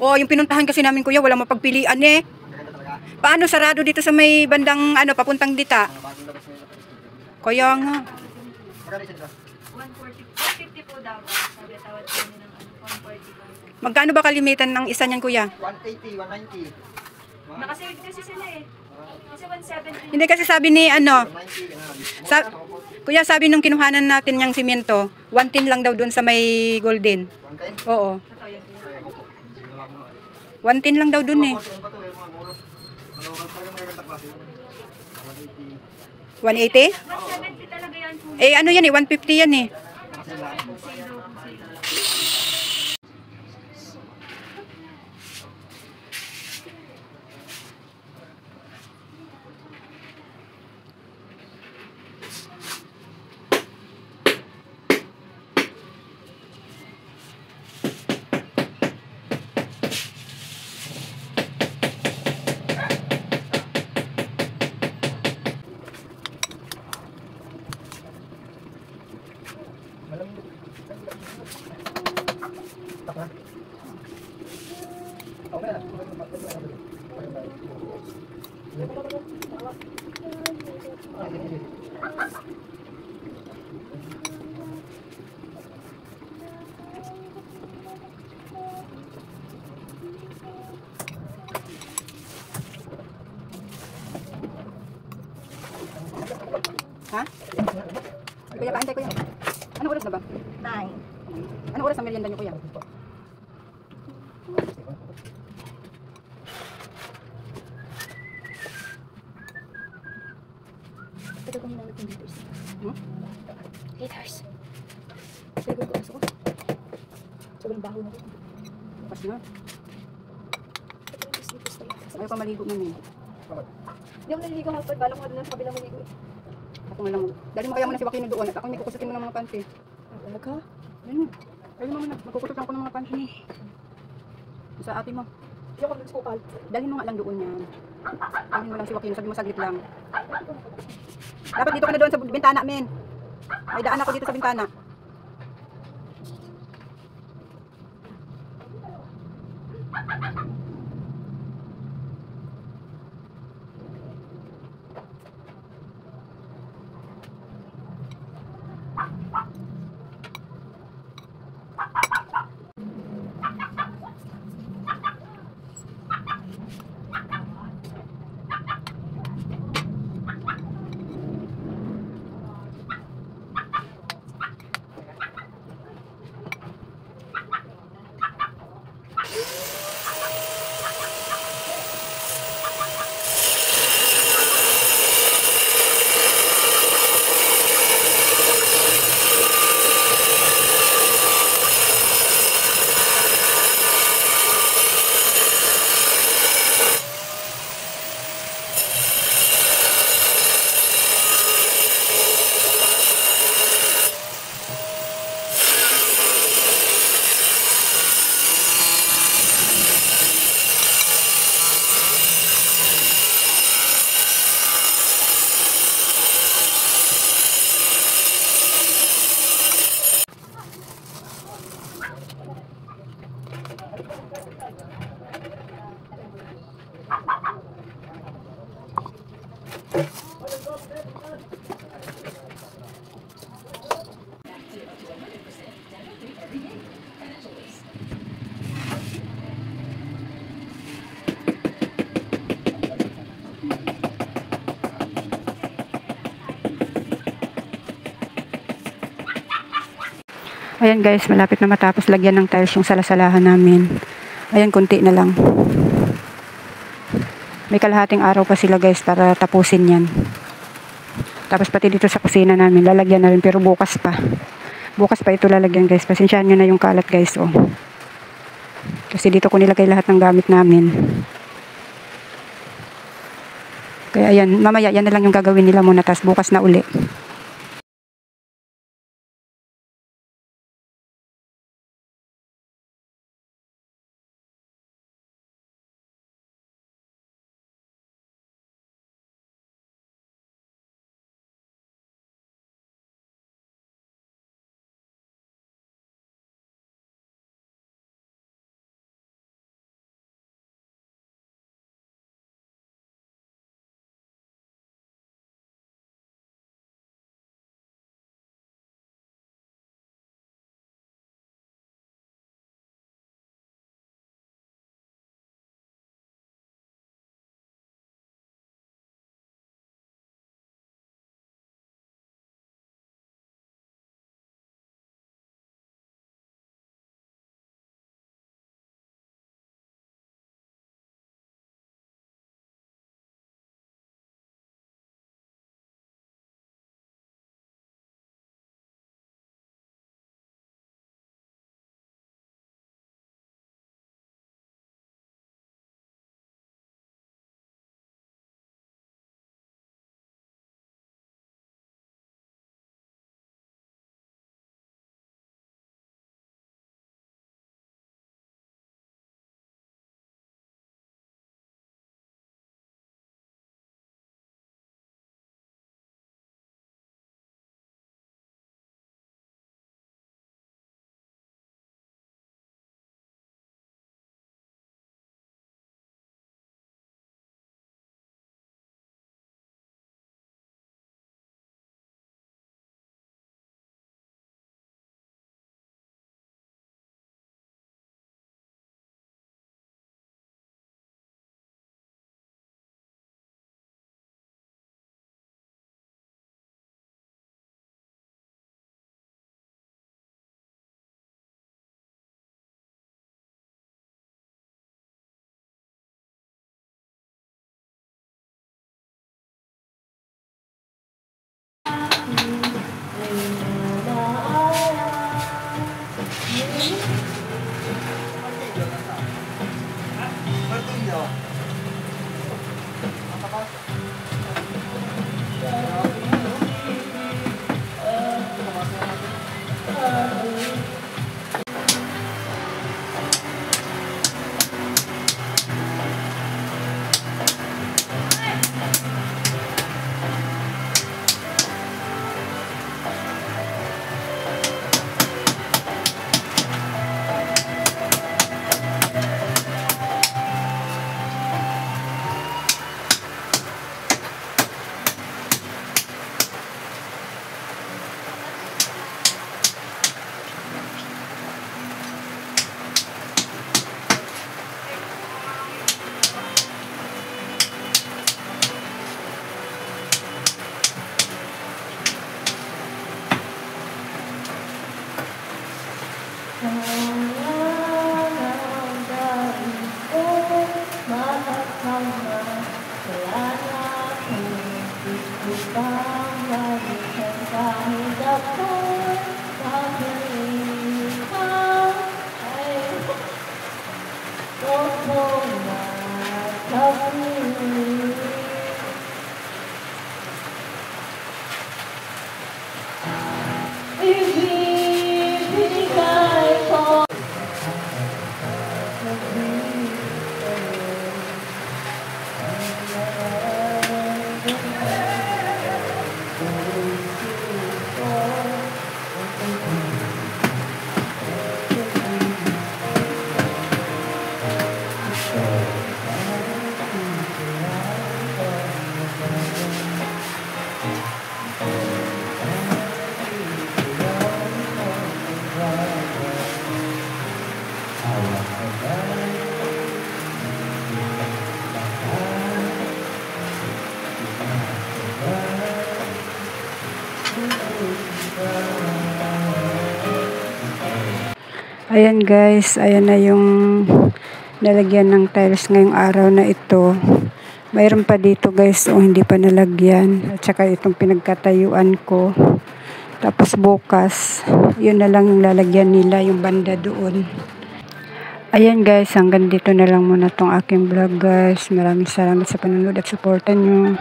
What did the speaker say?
Oh, yung pinuntahan kasi namin kuya, wala mapagpilian eh. Paano sarado dito sa may bandang ano, papuntang Dita? Kaya nga. 150 po daw. Sabi tawad ko ng 140. Magkano ba kalimitan ng isa niyan kuya? 180, 190. Nakasave kasi sila eh. Kasi 170. Hindi kasi sabi ni ano, 190. kuya sabi nung kinuhanan natin yung simento, 110 lang daw dun sa may golden. 110? Oo. Ito yun. 110 lang daw dun eh. 180? 170 talaga yan po. Eh ano yan eh, 150 yan eh. Ha? Kuya, paantay kuya. Anong oras na ba? 9. Anong oras ang merienda niyo kuya? Tagal ko hinanap yung haters. Hmm? Haters. Tagal ko aso ko. Sobrang baho na rin. Pas na. Tapos Ayaw pa maligo man eh. Hindi ako naliligo hapon. Bala ko nga doon sa kabilang maligo. Ako na lang. Dali mo kaya muna si Joaquin doon at ako may kukusutin mo ng mga panty. Talaga? Ayun. Dali mo muna. Magkukusutan ko ng mga panty niya. Sa ate mo. Hindi ako nagskupal. Dali mo nga lang doon yan. Dali mo lang si Joaquin. Sabi mo saglit lang. Dapat dito ka na doon sa bintana, men. May daan ako dito sa bintana. Ayan guys, malapit na matapos lagyan ng tiles yung salasalahan namin. Ayan, kunti na lang. May kalahating araw pa sila guys para tapusin yan. Tapos pati dito sa kusina namin, lalagyan na rin pero bukas pa. Bukas pa ito lalagyan guys. Pasensyahan nyo na yung kalat guys. Oh. Kasi dito ko nilagay lahat ng gamit namin. Kaya ayan, mamaya yan na lang yung gagawin nila muna. Tapos bukas na uli. Ayan guys, ayan na yung nalagyan ng tiles ngayong araw na ito. Mayroon pa dito guys, hindi pa nalagyan. At saka itong pinagkatayuan ko. Tapos bukas, yun na lang yung lalagyan nila, yung banda doon. Ayan guys, hanggang dito na lang muna tong aking vlog guys. Maraming salamat sa panonood at supportan nyo.